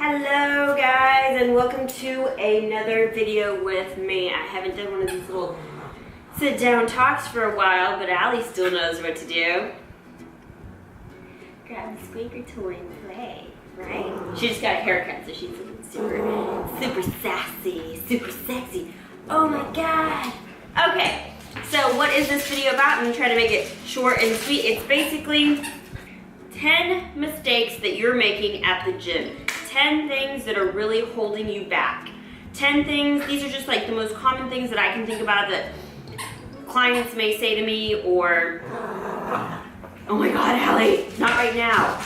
Hello guys, and welcome to another video with me. I haven't done one of these little sit down talks for a while, but Allie still knows what to do. Grab the squeaker toy and play, right? She just got a haircut, so she's looking super sassy, super sexy. Oh my god. Okay, so what is this video about? I'm gonna try to make it short and sweet. It's basically 10 mistakes that you're making at the gym. 10 things that are really holding you back. 10 things, these are just like the most common things that I can think about that clients may say to me, or, oh my God, Allie, not right now.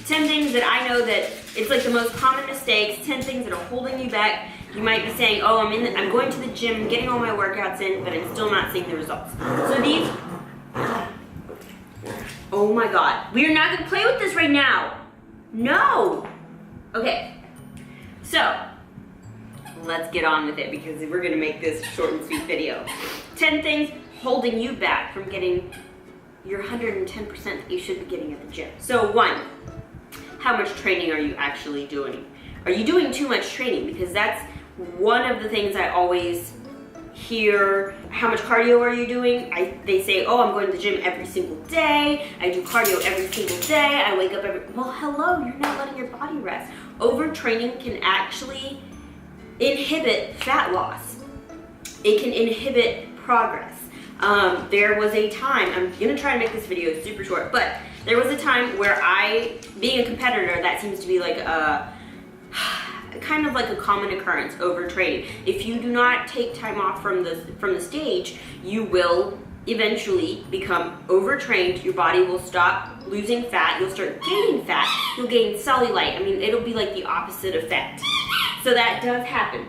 10 things that I know that it's like the most common mistakes, 10 things that are holding you back. You might be saying, oh, I'm going to the gym, getting all my workouts in, but I'm still not seeing the results. So these, oh my God, we are not gonna play with this right now. No! Okay, so let's get on with it because we're gonna make this short and sweet video. 10 things holding you back from getting your 110% that you should be getting at the gym. So 1, how much training are you actually doing? Are you doing too much training? Because that's one of the things I always hear. How much cardio are you doing? They say, oh, I'm going to the gym every single day. I do cardio every single day. I wake up well, hello, you're not letting your body rest. Overtraining can actually inhibit fat loss. It can inhibit progress. There was a time, I'm gonna try to make this video super short, but there was a time where being a competitor, that seems to be like kind of like a common occurrence, overtraining. If you do not take time off from the stage, you will eventually become overtrained. Your body will stop losing fat. You'll start gaining fat. You'll gain cellulite. I mean, it'll be like the opposite effect. So that does happen.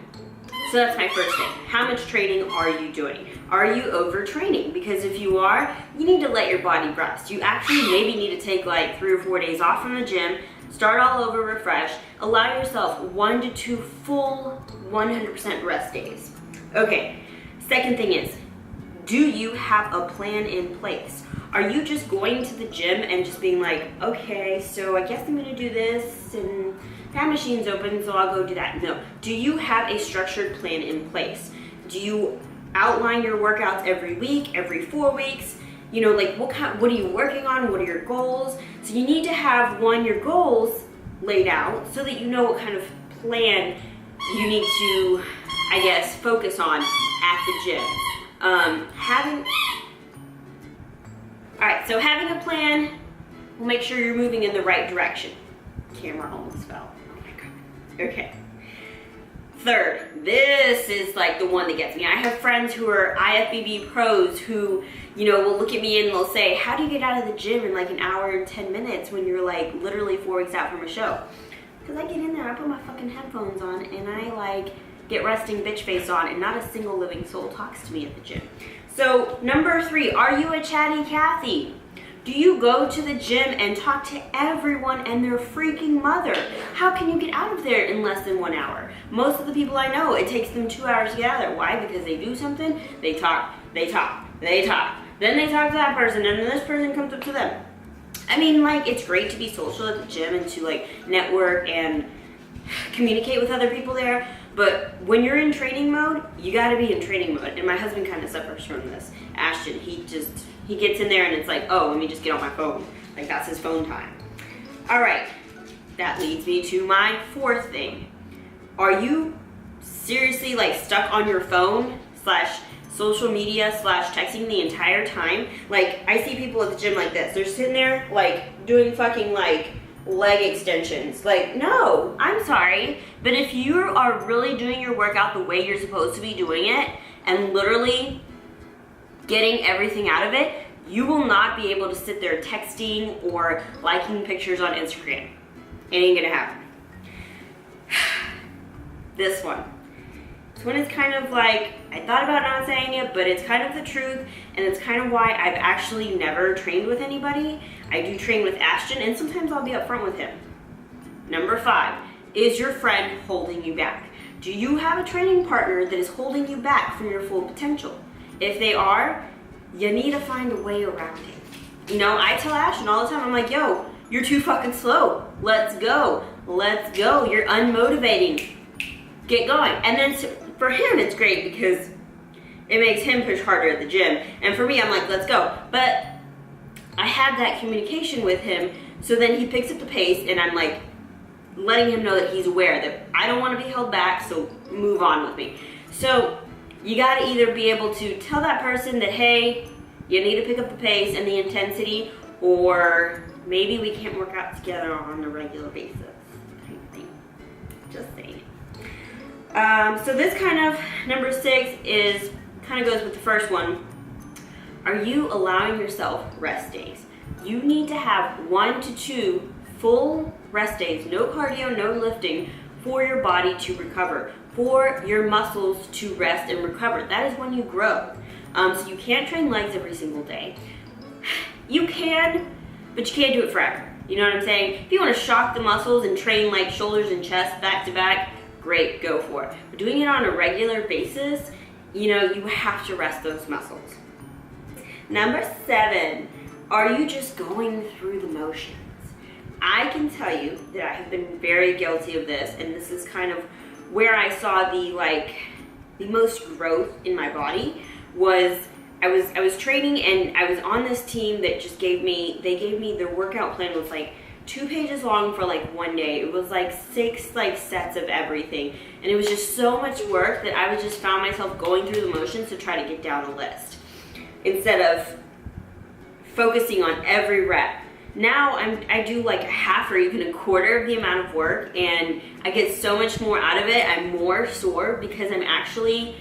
So that's my first thing. How much training are you doing? Are you overtraining? Because if you are, you need to let your body rest. You actually maybe need to take like 3 or 4 days off from the gym, start all over, refresh, allow yourself 1 to 2 full 100% rest days. Okay, second thing is, do you have a plan in place? Are you just going to the gym and just being like, okay, so I guess I'm gonna do this and that machine's open, so I'll go do that? No, do you have a structured plan in place? Do you outline your workouts every week, every 4 weeks? You know, like what are you working on? What are your goals? So you need to have, your goals laid out so that you know what kind of plan you need to, I guess, focus on at the gym. So having a plan will make sure you're moving in the right direction. Camera almost fell. Oh my God. Okay. Third, this is like the one that gets me. I have friends who are IFBB pros who, you know, will look at me and they'll say, how do you get out of the gym in like an hour and 10 minutes when you're like literally 4 weeks out from a show? Because I get in there, I put my fucking headphones on and I like get resting bitch face on and not a single living soul talks to me at the gym. So number 3, are you a chatty Cathy? Do you go to the gym and talk to everyone and their freaking mother? How can you get out of there in less than 1 hour? Most of the people I know, it takes them 2 hours to get out of there. Why? Because they do something, they talk, they talk, they talk. Then they talk to that person and then this person comes up to them. I mean, like, it's great to be social at the gym and to like network and communicate with other people there. But when you're in training mode, you gotta be in training mode. And my husband kind of suffers from this. Ashton, he gets in there and it's like, oh, let me just get on my phone. Like, that's his phone time. All right, that leads me to my 4th thing. Are you seriously like stuck on your phone / social media / texting the entire time? Like, I see people at the gym like this. They're sitting there like doing fucking like leg extensions. Like, no, I'm sorry, but if you are really doing your workout the way you're supposed to be doing it and literally getting everything out of it, you will not be able to sit there texting or liking pictures on Instagram. It ain't gonna happen. This one is kind of like, I thought about not saying it, but it's kind of the truth, and it's kind of why I've actually never trained with anybody. I do train with Ashton, and sometimes I'll be upfront with him. Number 5, is your friend holding you back? Do you have a training partner that is holding you back from your full potential? If they are, you need to find a way around it. You know, I tell Ashton all the time, I'm like, yo, you're too fucking slow. Let's go. let's go. You're unmotivating. Get going. And then for him, it's great because it makes him push harder at the gym. And for me, I'm like, let's go. But I had that communication with him, so then he picks up the pace, and I'm like letting him know that he's aware that I don't want to be held back, so move on with me. So you got to either be able to tell that person that, hey, you need to pick up the pace and the intensity, or maybe we can't work out together on a regular basis. Just saying. So this kind of, number 6 is, kind of goes with the first one. Are you allowing yourself rest days? You need to have 1 to 2 full rest days, no cardio, no lifting, for your body to recover, for your muscles to rest and recover. That is when you grow. So you can't train legs every single day. You can, but you can't do it forever. You know what I'm saying? If you want to shock the muscles and train like shoulders and chest back to back, great, go for it. But doing it on a regular basis, you know, you have to rest those muscles. Number 7, are you just going through the motions? I can tell you that I have been very guilty of this, and this is kind of where I saw the most growth in my body. Was I was training, and I was on this team that just gave me their workout plan was like 2 pages long for like 1 day. It was like 6 sets of everything, and it was just so much work that I was just found myself going through the motions to try to get down the list instead of focusing on every rep. Now I do like half or even a quarter of the amount of work, and I get so much more out of it. I'm more sore because I'm actually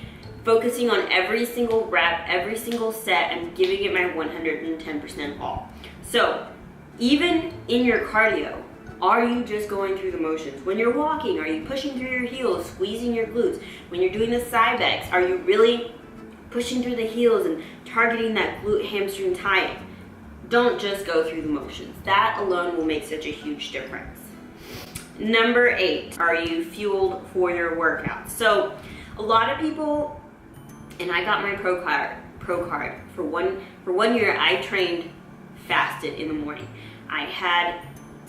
focusing on every single rep, every single set, and giving it my 110% all. So even in your cardio, are you just going through the motions? When you're walking, are you pushing through your heels, squeezing your glutes? When you're doing the side bends, are you really pushing through the heels and targeting that glute hamstring tie-in? Don't just go through the motions. That alone will make such a huge difference. Number 8, are you fueled for your workouts? So a lot of people, and I got my pro card for one year. I trained fasted in the morning.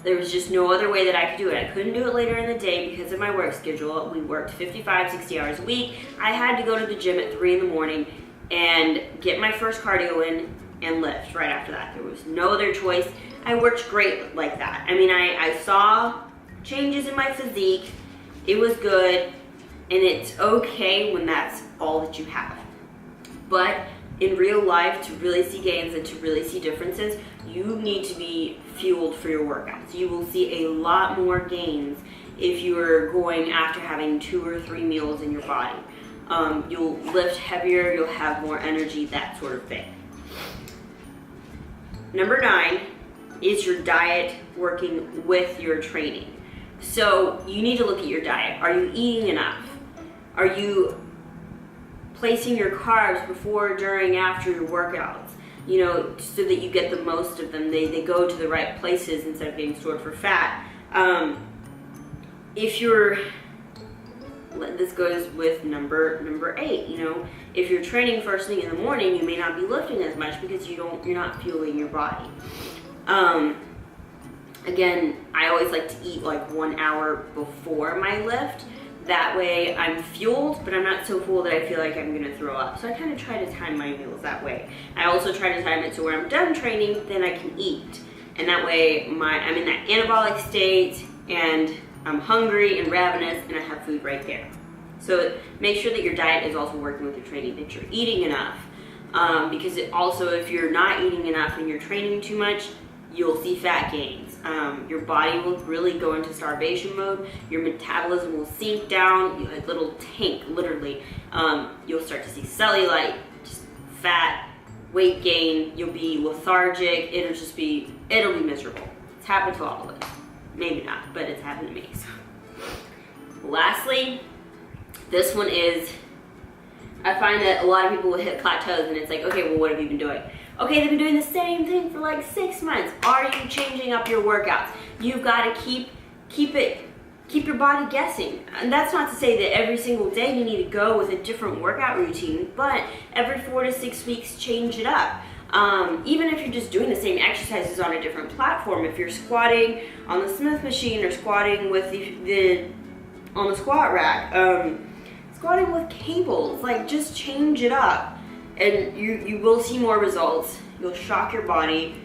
There was just no other way that I could do it. I couldn't do it later in the day because of my work schedule. We worked 55, 60 hours a week. I had to go to the gym at 3 in the morning and get my first cardio in and lift right after that. There was no other choice. I worked great like that. I mean, I saw changes in my physique. It was good, and it's okay when that's all that you have. But in real life, to really see gains and to really see differences, you need to be fueled for your workouts. You will see a lot more gains if you are going after having 2 or 3 meals in your body. You'll lift heavier, you'll have more energy, that sort of thing. Number 9, is your diet working with your training? So you need to look at your diet. Are you eating enough? Are you placing your carbs before, during, after your workouts? You know, so that you get the most of them. They go to the right places instead of getting stored for fat. This goes with number 8, you know, if you're training first thing in the morning, you may not be lifting as much because you're not fueling your body. Again, I always like to eat like 1 hour before my lift. That way I'm fueled, but I'm not so full that I feel like I'm gonna throw up. So I kind of try to time my meals that way. I also try to time it to where I'm done training, then I can eat. And that way I'm in that anabolic state, and I'm hungry and ravenous, and I have food right there. So make sure that your diet is also working with your training, that you're eating enough. Because if you're not eating enough and you're training too much, you'll see fat gains. Your body will really go into starvation mode. Your metabolism will sink down. A little tank, literally. You'll start to see cellulite, just fat, weight gain. You'll be lethargic. It'll be miserable. It's happened to all of us. Maybe not, but it's happened to me. So. Lastly, this one is, I find that a lot of people will hit plateaus, and it's like, okay, well, what have you been doing? Okay, they've been doing the same thing for like 6 months. Are you changing up your workouts? You've got to keep your body guessing. And that's not to say that every single day you need to go with a different workout routine, but every 4 to 6 weeks, change it up. Even if you're just doing the same exercises on a different platform, if you're squatting on the Smith machine or squatting with on the squat rack, squatting with cables, like just change it up and you will see more results. You'll shock your body.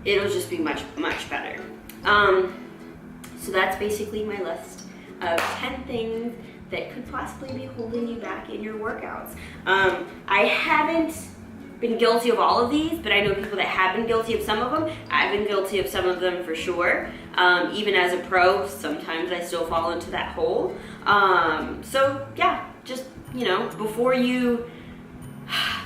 It'll just be much better. So that's basically my list of 10 things that could possibly be holding you back in your workouts. I haven't been guilty of all of these, but I know people that have been guilty of some of them. I've been guilty of some of them for sure. Even as a pro, sometimes I still fall into that hole. So yeah, just, you know, before you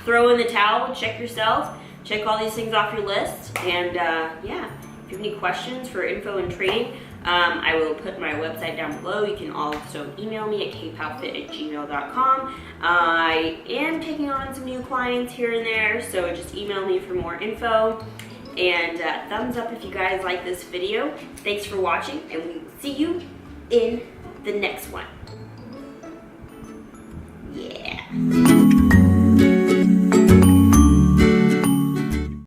throw in the towel, check yourself, check all these things off your list, and yeah, if you have any questions for info and training, I will put my website down below. You can also email me at kpowfit@gmail.com. I am taking on some new clients here and there, so just email me for more info. And thumbs up if you guys like this video. Thanks for watching, and we will see you in the next one. Yeah.